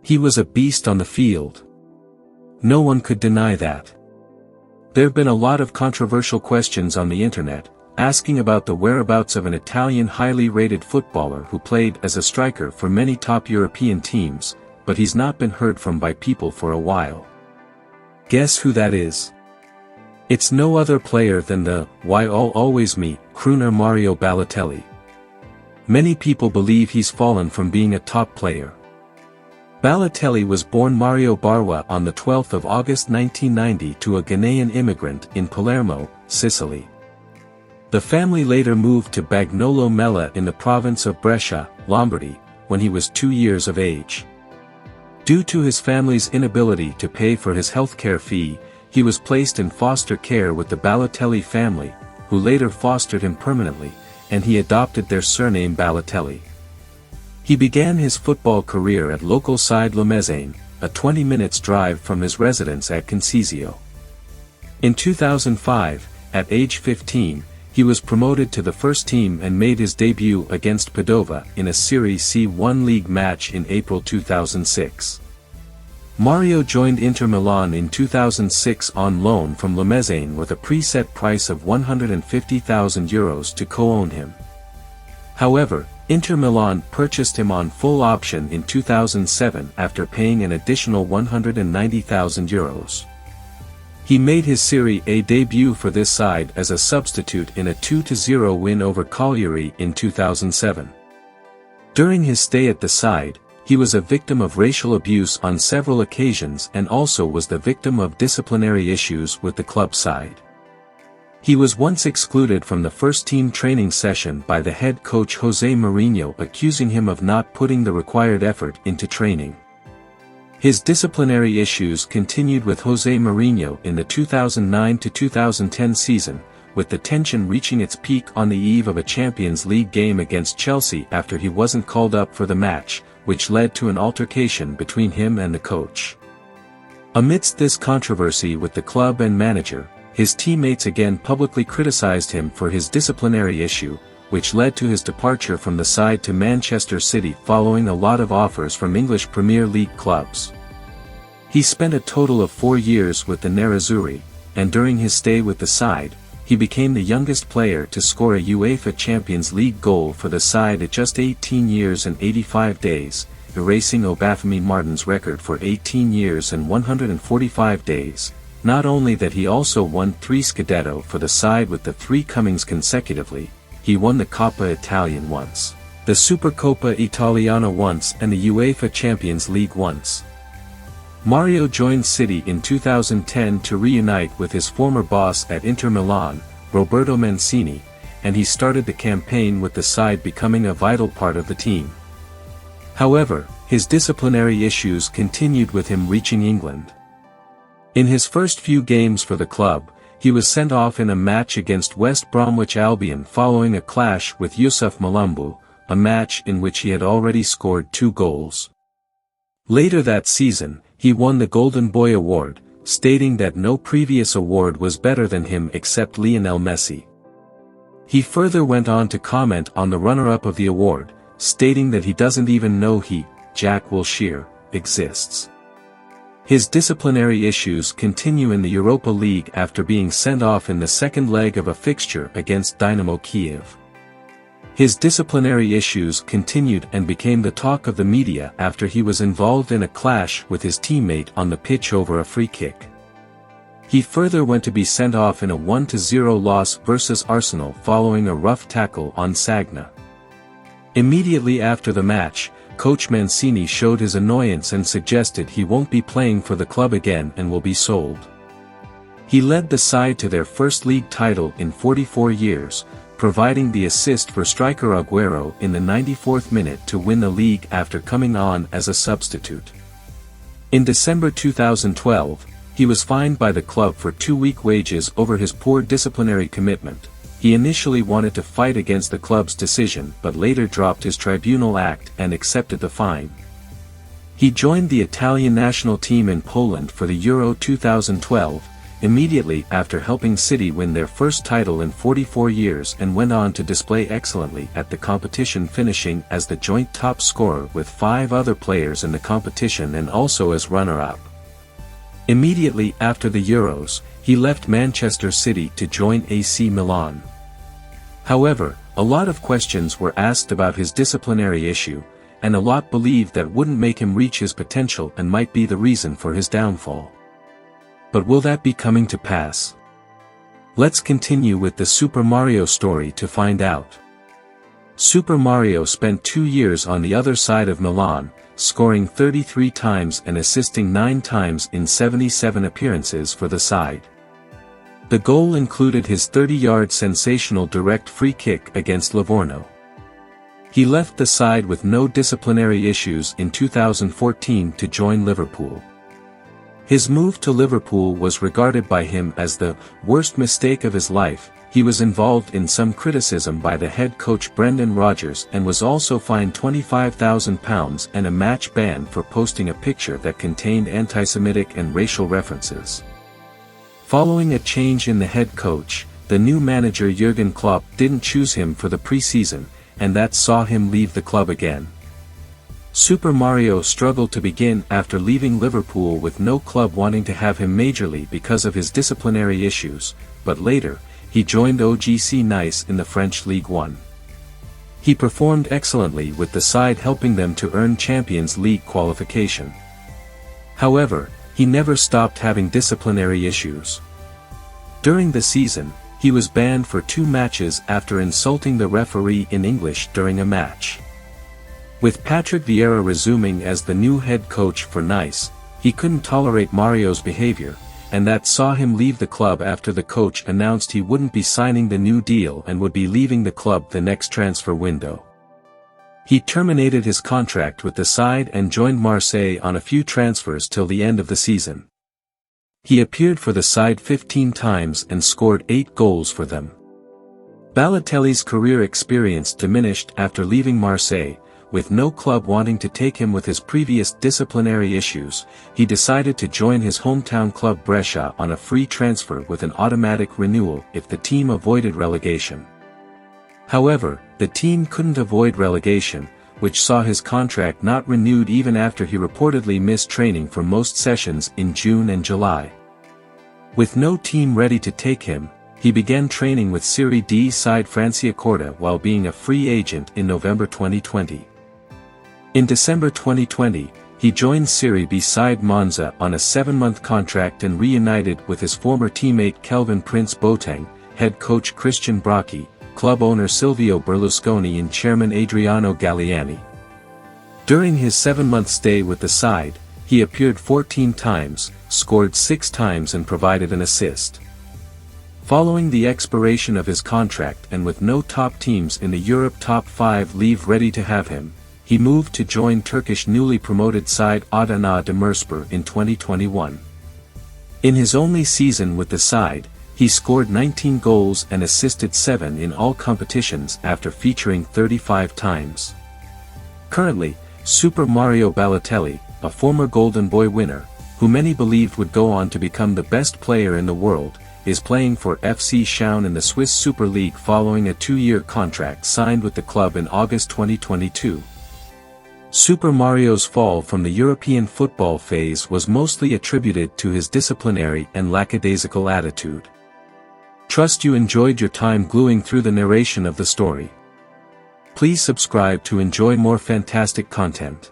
He was a beast on the field. No one could deny that. There've been a lot of controversial questions on the internet, asking about the whereabouts of an Italian highly rated footballer who played as a striker for many top European teams, but he's not been heard from by people for a while. Guess who that is? It's no other player than the "Why always me" crooner Mario Balotelli. Many people believe he's fallen from being a top player. Balotelli was born Mario Barwa on the 12th of August 1990 to a Ghanaian immigrant in Palermo, Sicily. The family later moved to Bagnolo Mella in the province of Brescia, Lombardy, when he was 2 years of age. Due to his family's inability to pay for his healthcare fee, he was placed in foster care with the Balotelli family, who later fostered him permanently, and he adopted their surname Balotelli. He began his football career at local side Lemezane, a 20 minutes drive from his residence at Concesio. In 2005, at age 15, he was promoted to the first team and made his debut against Padova in a Serie C1 league match in April 2006. Mario joined Inter Milan in 2006 on loan from Lemezane with a preset price of €150,000 to co-own him. However, Inter Milan purchased him on full option in 2007 after paying an additional €190,000. He made his Serie A debut for this side as a substitute in a 2-0 win over Cagliari in 2007. During his stay at the side, he was a victim of racial abuse on several occasions and also was the victim of disciplinary issues with the club side. He was once excluded from the first-team training session by the head coach José Mourinho, accusing him of not putting the required effort into training. His disciplinary issues continued with José Mourinho in the 2009-2010 season, with the tension reaching its peak on the eve of a Champions League game against Chelsea after he wasn't called up for the match, which led to an altercation between him and the coach. Amidst this controversy with the club and manager, his teammates again publicly criticized him for his disciplinary issue, which led to his departure from the side to Manchester City following a lot of offers from English Premier League clubs. He spent a total of 4 years with the Nerazzurri, and during his stay with the side, he became the youngest player to score a UEFA Champions League goal for the side at just 18 years and 85 days, erasing Obafemi Martin's record for 18 years and 145 days. Not only that, he also won 3 Scudetto for the side with the 3 comings consecutively. He won the Coppa Italian once, the Supercoppa Italiana once, and the UEFA Champions League once. Mario joined City in 2010 to reunite with his former boss at Inter Milan, Roberto Mancini, and he started the campaign with the side becoming a vital part of the team. However, his disciplinary issues continued with him reaching England. In his first few games for the club, he was sent off in a match against West Bromwich Albion following a clash with Yusuf Malumbu, a match in which he had already scored 2 goals. Later that season, he won the Golden Boy Award, stating that no previous award was better than him except Lionel Messi. He further went on to comment on the runner-up of the award, stating that he doesn't even know Jack Wilshere, exists. His disciplinary issues continue in the Europa League after being sent off in the second leg of a fixture against Dynamo Kiev. His disciplinary issues continued and became the talk of the media after he was involved in a clash with his teammate on the pitch over a free kick. He further went to be sent off in a 1-0 loss versus Arsenal following a rough tackle on Sagna. Immediately after the match, Coach Mancini showed his annoyance and suggested he won't be playing for the club again and will be sold. He led the side to their first league title in 44 years, providing the assist for striker Aguero in the 94th minute to win the league after coming on as a substitute. In December 2012, he was fined by the club for 2-week wages over his poor disciplinary commitment. He initially wanted to fight against the club's decision but later dropped his tribunal act and accepted the fine. He joined the Italian national team in Poland for the Euro 2012, immediately after helping City win their first title in 44 years, and went on to display excellently at the competition, finishing as the joint top scorer with 5 other players in the competition and also as runner-up. Immediately after the Euros, he left Manchester City to join AC Milan. However, a lot of questions were asked about his disciplinary issue, and a lot believed that wouldn't make him reach his potential and might be the reason for his downfall. But will that be coming to pass? Let's continue with the Super Mario story to find out. Super Mario spent 2 years on the other side of Milan, scoring 33 times and assisting 9 times in 77 appearances for the side. The goal included his 30-yard sensational direct free kick against Livorno. He left the side with no disciplinary issues in 2014 to join Liverpool. His move to Liverpool was regarded by him as the worst mistake of his life. He was involved in some criticism by the head coach Brendan Rodgers and was also fined £25,000 and a match ban for posting a picture that contained anti-Semitic and racial references. Following a change in the head coach, the new manager Jurgen Klopp didn't choose him for the pre-season, and that saw him leave the club again. Super Mario struggled to begin after leaving Liverpool with no club wanting to have him majorly because of his disciplinary issues, but later, he joined OGC Nice in the French Ligue 1. He performed excellently with the side, helping them to earn Champions League qualification. However, he never stopped having disciplinary issues. During the season, he was banned for 2 matches after insulting the referee in English during a match. With Patrick Vieira resuming as the new head coach for Nice, he couldn't tolerate Mario's behavior, and that saw him leave the club after the coach announced he wouldn't be signing the new deal and would be leaving the club the next transfer window. He terminated his contract with the side and joined Marseille on a few transfers till the end of the season. He appeared for the side 15 times and scored 8 goals for them. Balotelli's career experience diminished after leaving Marseille. With no club wanting to take him with his previous disciplinary issues, he decided to join his hometown club Brescia on a free transfer with an automatic renewal if the team avoided relegation. However, the team couldn't avoid relegation, which saw his contract not renewed even after he reportedly missed training for most sessions in June and July. With no team ready to take him, he began training with Serie D side Franciacorta while being a free agent in November 2020. In December 2020, he joined Serie B side Monza on a 7-month contract and reunited with his former teammate Kelvin Prince Boateng, head coach Christian Brocchi, club owner Silvio Berlusconi and chairman Adriano Galliani. During his 7-month stay with the side, he appeared 14 times, scored 6 times and provided an assist. Following the expiration of his contract and with no top teams in the Europe top 5 league ready to have him, he moved to join Turkish newly promoted side Adana Demirspor in 2021. In his only season with the side, he scored 19 goals and assisted 7 in all competitions after featuring 35 times. Currently, Super Mario Balotelli, a former Golden Boy winner, who many believed would go on to become the best player in the world, is playing for FC Schalke in the Swiss Super League following a 2-year contract signed with the club in August 2022. Super Mario's fall from the European football phase was mostly attributed to his disciplinary and lackadaisical attitude. Trust you enjoyed your time gluing through the narration of the story. Please subscribe to enjoy more fantastic content.